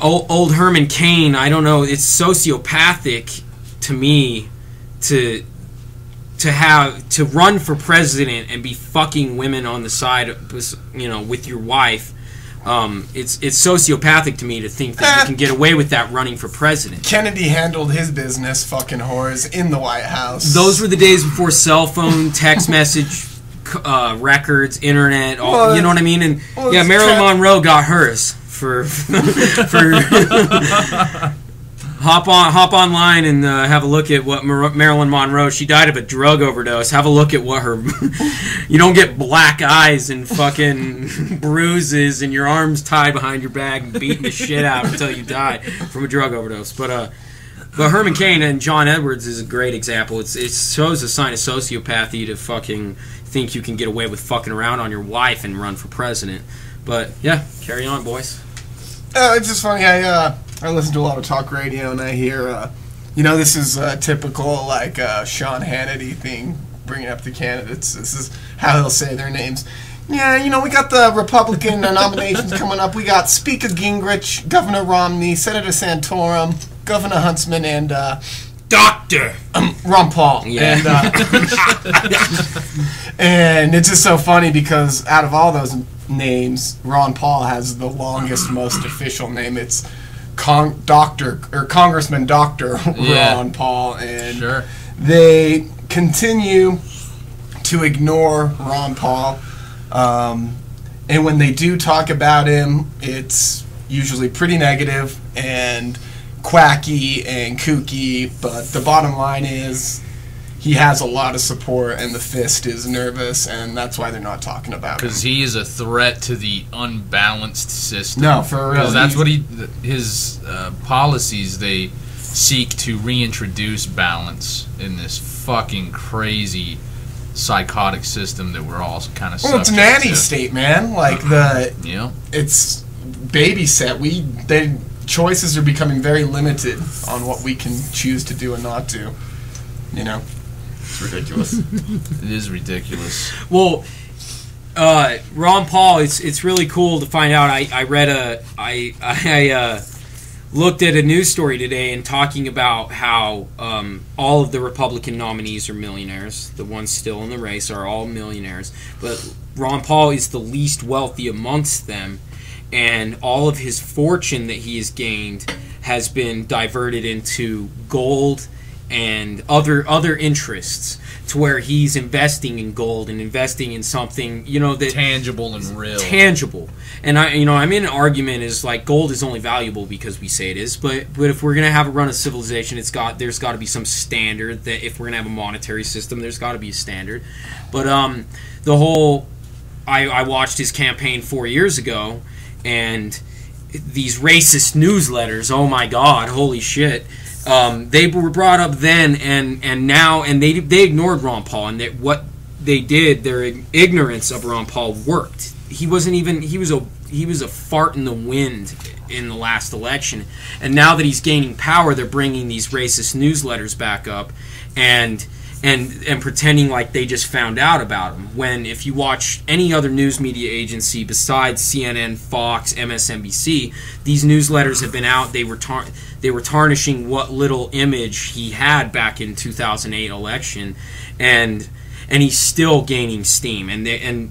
old Herman Cain, I don't know, it's sociopathic to me to run for president and be fucking women on the side, you know, with your wife. It's sociopathic to me to think that you can get away with that running for president. Kennedy handled his business, fucking whores, in the White House. Those were the days before cell phone, text message, records, internet, all, you know what I mean? And yeah, Marilyn Monroe got hers for hop online and have a look at what Marilyn Monroe. She died of a drug overdose. Have a look at what her. You don't get black eyes and fucking bruises and your arms tied behind your back and beating the shit out until you die from a drug overdose. But Herman Cain and John Edwards is a great example. It shows a sign of sociopathy to fucking think you can get away with fucking around on your wife and run for president. But yeah, carry on, boys. It's just funny. I listen to a lot of talk radio, and I hear, you know, this is a typical, like, Sean Hannity thing, bringing up the candidates. This is how he'll say their names. Yeah, you know, we got the Republican nominations coming up. We got Speaker Gingrich, Governor Romney, Senator Santorum, Governor Huntsman, and Dr. Ron Paul. Yeah. And it's just so funny because out of all those names, Ron Paul has the longest, most official name. It's Congressman Dr. Ron Paul, and they continue to ignore Ron Paul, and when they do talk about him, it's usually pretty negative and quacky and kooky, but the bottom line is he has a lot of support, and the fist is nervous, and that's why they're not talking about him. Because he is a threat to the unbalanced system. No, for real. Because that's what his policies, they seek to reintroduce balance in this fucking crazy psychotic system that we're all kind of subject to. Well, it's nanny state, man. Like, it's babysat. The choices are becoming very limited on what we can choose to do and not do. You know? It's ridiculous. It is ridiculous. Well, Ron Paul, it's really cool to find out. I looked at a news story today and talking about how all of the Republican nominees are millionaires. The ones still in the race are all millionaires, but Ron Paul is the least wealthy amongst them, and all of his fortune that he has gained has been diverted into gold and other interests, to where he's investing in gold and investing in something, you know, that tangible and real. Tangible. And I'm in an argument is like gold is only valuable because we say it is, but if we're gonna have a run of civilization, there's got to be some standard. That if we're gonna have a monetary system, there's got to be a standard. But the whole I watched his campaign 4 years ago, and these racist newsletters, oh my god, holy shit. They were brought up then and now, and they ignored Ron Paul, and what they did, their ignorance of Ron Paul worked. He was a fart in the wind in the last election, and now that he's gaining power, they're bringing these racist newsletters back up and pretending like they just found out about him. When if you watch any other news media agency besides CNN, Fox, MSNBC, these newsletters have been out. They were tarnishing what little image he had back in 2008 election, and he's still gaining steam. And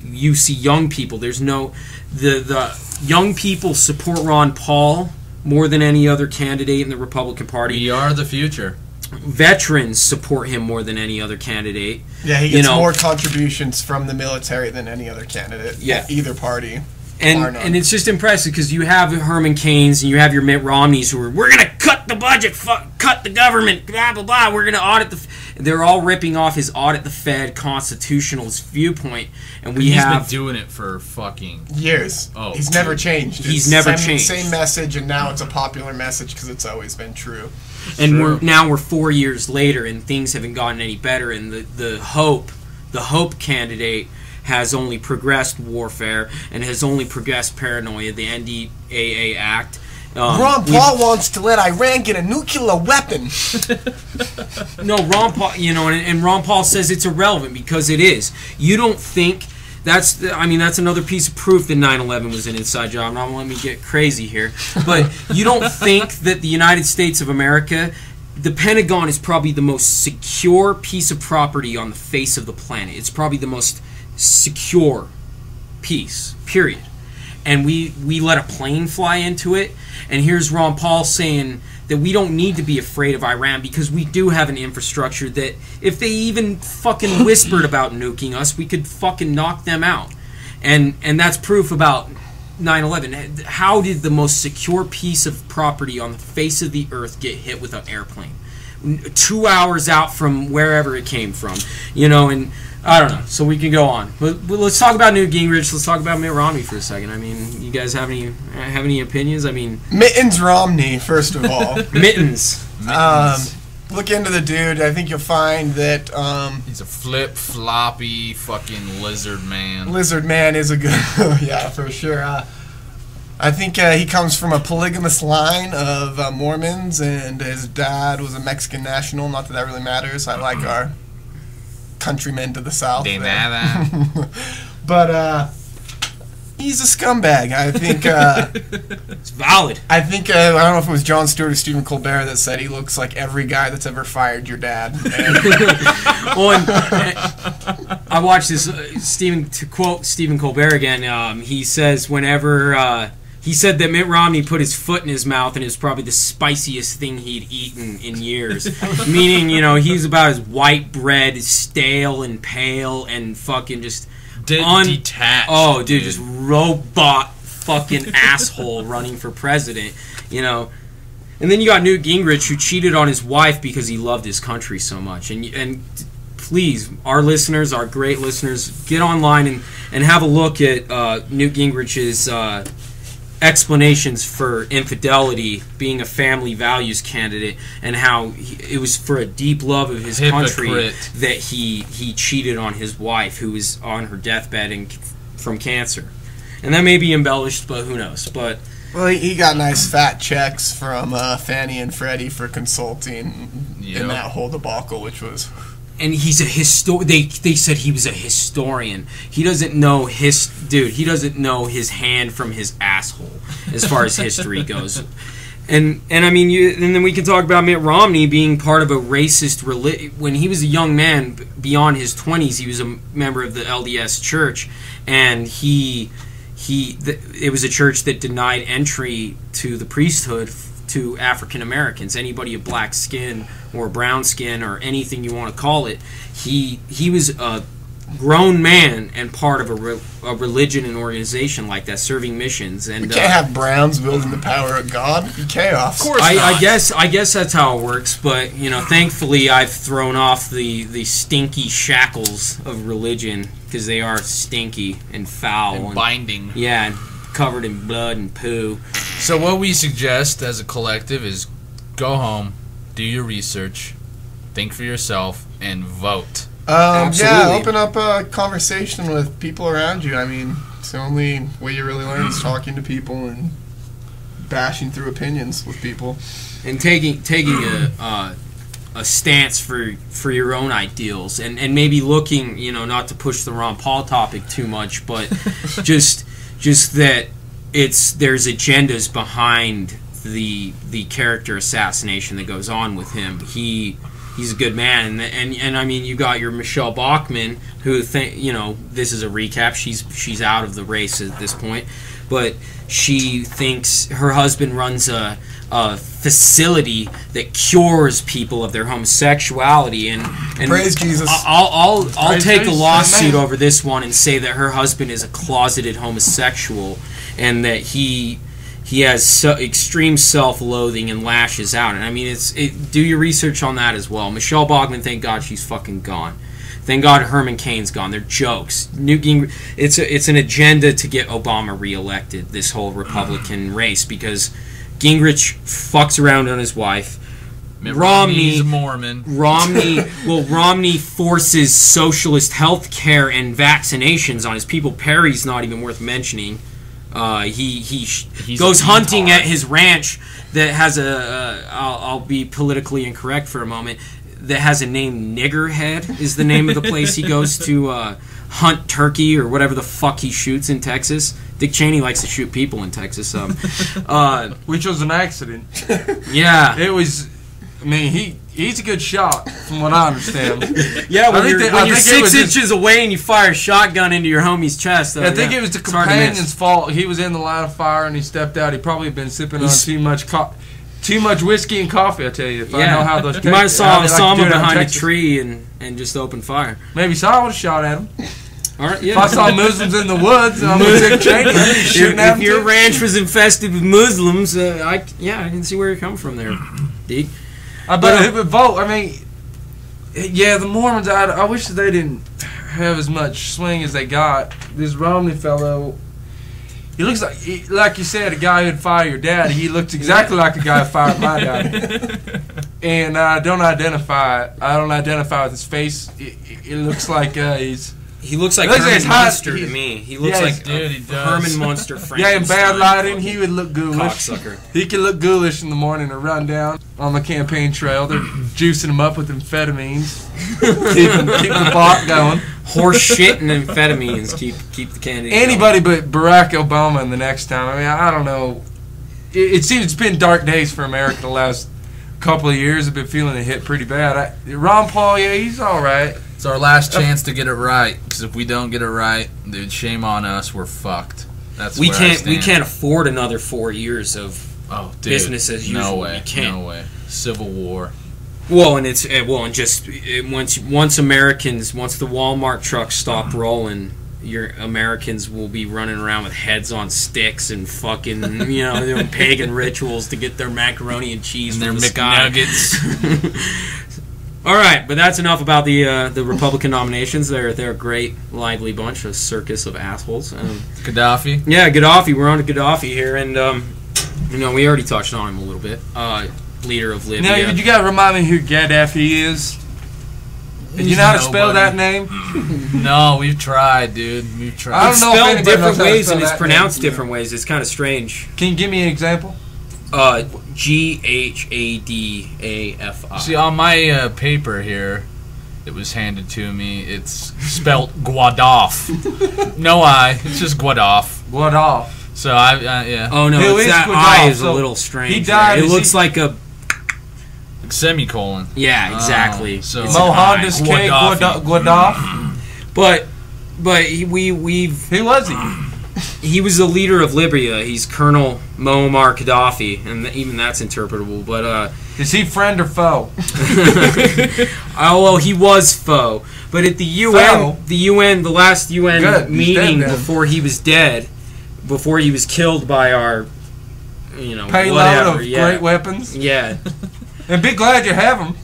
you see young people. There's no the young people support Ron Paul more than any other candidate in the Republican Party. We are the future. Veterans support him more than any other candidate. Yeah, he gets more contributions from the military than any other candidate. Yeah, either party. And it's just impressive because you have Herman Cain's and you have your Mitt Romneys who are, we're going to cut the budget, cut the government, blah, blah, blah. We're going to audit the... They're all ripping off his audit the Fed constitutionalist viewpoint. And he's been doing it for fucking... years. Oh, he's never changed. He's never changed. Same message, and now it's a popular message because it's always been true. And we're 4 years later and things haven't gotten any better. And the hope candidate has only progressed warfare and has only progressed paranoia. The NDAA Act. Ron Paul wants to let Iran get a nuclear weapon. No, Ron Paul, and Ron Paul says it's irrelevant because it is. You don't think that's another piece of proof that 9/11 was an inside job. Not let me get crazy here, but you don't think that the United States of America, the Pentagon, is probably the most secure piece of property on the face of the planet. It's probably the most secure piece, period. And we let a plane fly into it, and here's Ron Paul saying that we don't need to be afraid of Iran because we do have an infrastructure that if they even fucking whispered about nuking us, we could fucking knock them out. And that's proof about 9/11. How did the most secure piece of property on the face of the earth get hit with an airplane? 2 hours out from wherever it came from, and I don't know. So we can go on. But let's talk about Newt Gingrich. Let's talk about Mitt Romney for a second. I mean, you guys have any opinions? I mean, Mittens Romney, first of all. Mittens. Look into the dude. I think you'll find that he's a flip-floppy fucking lizard man. Lizard man is a good, yeah, for sure. I think he comes from a polygamous line of Mormons, and his dad was a Mexican national. Not that really matters. I like our countrymen to the south. But he's a scumbag. I think it's valid. I think I don't know if it was Jon Stewart or Stephen Colbert that said he looks like every guy that's ever fired your dad. Well, I watched this. To quote Stephen Colbert again, he says whenever he said that Mitt Romney put his foot in his mouth and it was probably the spiciest thing he'd eaten in years. Meaning, he's about as white bread, stale and pale and fucking just detached. Oh, dude, just robot fucking asshole running for president, And then you got Newt Gingrich, who cheated on his wife because he loved his country so much. And please, our listeners, our great listeners, get online and have a look at Newt Gingrich's explanations for infidelity, being a family values candidate, and how it was for a deep love of his country that he cheated on his wife, who was on her deathbed and from cancer. And that may be embellished, but who knows? But well, he got nice fat checks from Fannie and Freddie for consulting in that whole debacle, which was. And he's a They said he was a historian. He doesn't know He doesn't know his hand from his asshole as far as history goes. And I mean, and then we can talk about Mitt Romney being part of a racist when he was a young man, beyond his 20s. He was a member of the LDS Church, and it was a church that denied entry to the priesthood to African Americans, anybody of black skin or brown skin or anything you want to call it. He was a grown man and part of a religion and organization like that, serving missions. And you can't have Browns wielding the power of God. It'd be chaos. Of course, I guess that's how it works. But thankfully, I've thrown off the stinky shackles of religion, because they are stinky and foul and binding. Yeah, and covered in blood and poo. So what we suggest as a collective is go home, do your research, think for yourself, and vote. Yeah, open up a conversation with people around you. I mean, it's the only way you really learn is talking to people and bashing through opinions with people. And taking a stance for your own ideals, and maybe looking, not to push the Ron Paul topic too much, but just that there's agendas behind the character assassination that goes on with him. He's a good man, and I mean, you got your Michelle Bachmann, who this is a recap. She's out of the race at this point, but she thinks her husband runs a facility that cures people of their homosexuality, and praise Jesus. I'll take a lawsuit over this one and say that her husband is a closeted homosexual, and that he has extreme self-loathing and lashes out. And I mean, do your research on that as well. Michelle Bachmann, thank God she's fucking gone. Thank God Herman Cain's gone. They're jokes. Newt Gingrich, it's an agenda to get Obama reelected, this whole Republican race, because Gingrich fucks around on his wife. Romney's a Mormon. Romney forces socialist health care and vaccinations on his people. Perry's not even worth mentioning. He goes hunting at his ranch that has I'll be politically incorrect for a moment, that has a name. Niggerhead is the name of the place he goes to hunt turkey or whatever the fuck he shoots in Texas. Dick Cheney likes to shoot people in Texas. Which was an accident. Yeah. It was. I mean, he's a good shot, from what I understand. Yeah, when you're 6 inches away and you fire a shotgun into your homie's chest. I think it was the companion's fault. He was in the line of fire and he stepped out. He probably had been sipping on too much whiskey and coffee, I tell you. If I know how those you might have saw Osama behind a tree and just opened fire. Maybe so. I would have shot at him. All right, yeah. If I saw Muslims in the woods and I'm with Dick Cheney, I'd be shooting at him. If your ranch was infested with Muslims, I can see where you're coming from there, Deke. I bet he would vote. I mean, yeah, the Mormons, I wish that they didn't have as much swing as they got. This Romney fellow, he looks like you said, a guy who'd fire your dad. He looks exactly like a guy who fired my dad. And I don't identify with his face. It looks like He looks like Herman Munster to me. He looks like Herman Munster. Yeah, in bad lighting, he would look ghoulish. Cocksucker. He could look ghoulish in the morning or run down on the campaign trail. They're juicing him up with amphetamines, keeping the block going. Horse shit and amphetamines keep the candidate Anybody but Barack Obama in the next time. I mean, I don't know. It seems it's been dark days for America the last couple of years. I've been feeling it hit pretty bad. Ron Paul, yeah, he's all right. It's our last chance to get it right. Because if we don't get it right, dude, shame on us. We're fucked. That's we can't afford another 4 years of business as usual. No way. We can't. No way. Civil war. Well, and once the Walmart trucks stop rolling, your Americans will be running around with heads on sticks and fucking doing pagan rituals to get their macaroni and cheese and from their the sky. McNuggets. All right, but that's enough about the Republican nominations. They're a great, lively bunch, a circus of assholes. Gaddafi. Yeah, Gaddafi. We're on to Gaddafi here, and we already touched on him a little bit. Leader of Libya. Now, you got to remind me who Gaddafi is. Do you know how to spell that name? No, we've tried, dude. We've tried. It's spelled different ways and it's pronounced different ways. It's kind of strange. Can you give me an example? Ghadafi. See, on my paper here, it was handed to me. It's spelled Guadaf. No I. It's just Guadaf. Guadaf. So yeah. Oh no, that I is a little strange. He died. It looks like a semicolon. Yeah, exactly. So Mohandas K. Guadaf. But who was he? He was the leader of Libya. He's Colonel Muammar Gaddafi, and even that's interpretable. But is he friend or foe? Well, he was foe. But at the UN, the last UN meeting before he was dead, before he was killed by our, payload of great weapons. Yeah. And be glad you have them.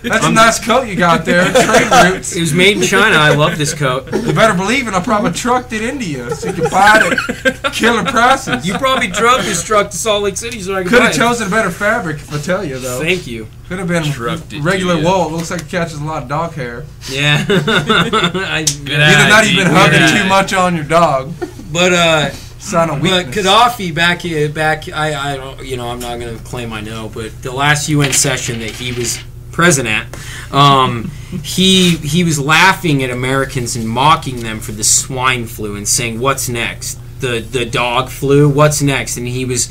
That's a nice coat you got there. Trade routes. It was made in China. I love this coat. You better believe it. I probably trucked it into you so you could buy it at killer prices. You probably drove this truck to Salt Lake City so I could have chosen a better fabric, if I tell you, though. Thank you. Could have been regular wool. It looks like it catches a lot of dog hair. Yeah. Either not even hugging too much on your dog. But But Gaddafi I don't, I'm not going to claim I know, but the last UN session that he was present at, he was laughing at Americans and mocking them for the swine flu and saying, "What's next? The dog flu? What's next?" And he was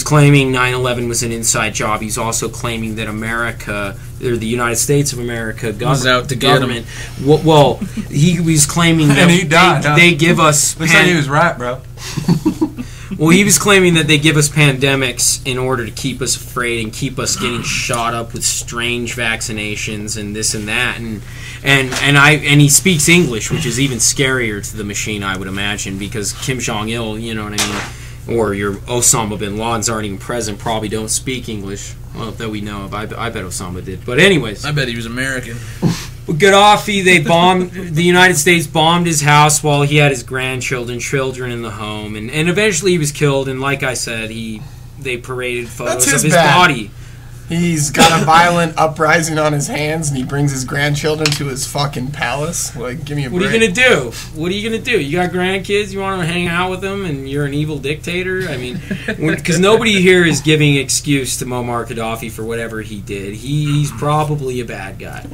claiming 9/11 was an inside job. He's also claiming that America, or the United States of America, government. Well, he was claiming that and he died, they give us. Looks like he was right, bro. Well, he was claiming that they give us pandemics in order to keep us afraid and keep us getting shot up with strange vaccinations and this and that, and he speaks English, which is even scarier to the machine, I would imagine, because Kim Jong-il, you know what I mean, or your Osama bin Ladens aren't even present, probably don't speak English. Well, that we know of. I bet Osama did. But anyways, I bet he was American. Gaddafi, the United States bombed his house while he had his children in the home, and eventually he was killed, and like I said, they paraded photos of his body. He's got a violent uprising on his hands, and he brings his grandchildren to his fucking palace. Like, give me a break. What are you going to do? What are you going to do? You got grandkids, you want to hang out with them, and you're an evil dictator? I mean, because nobody here is giving excuse to Muammar Gaddafi for whatever he did. He's probably a bad guy.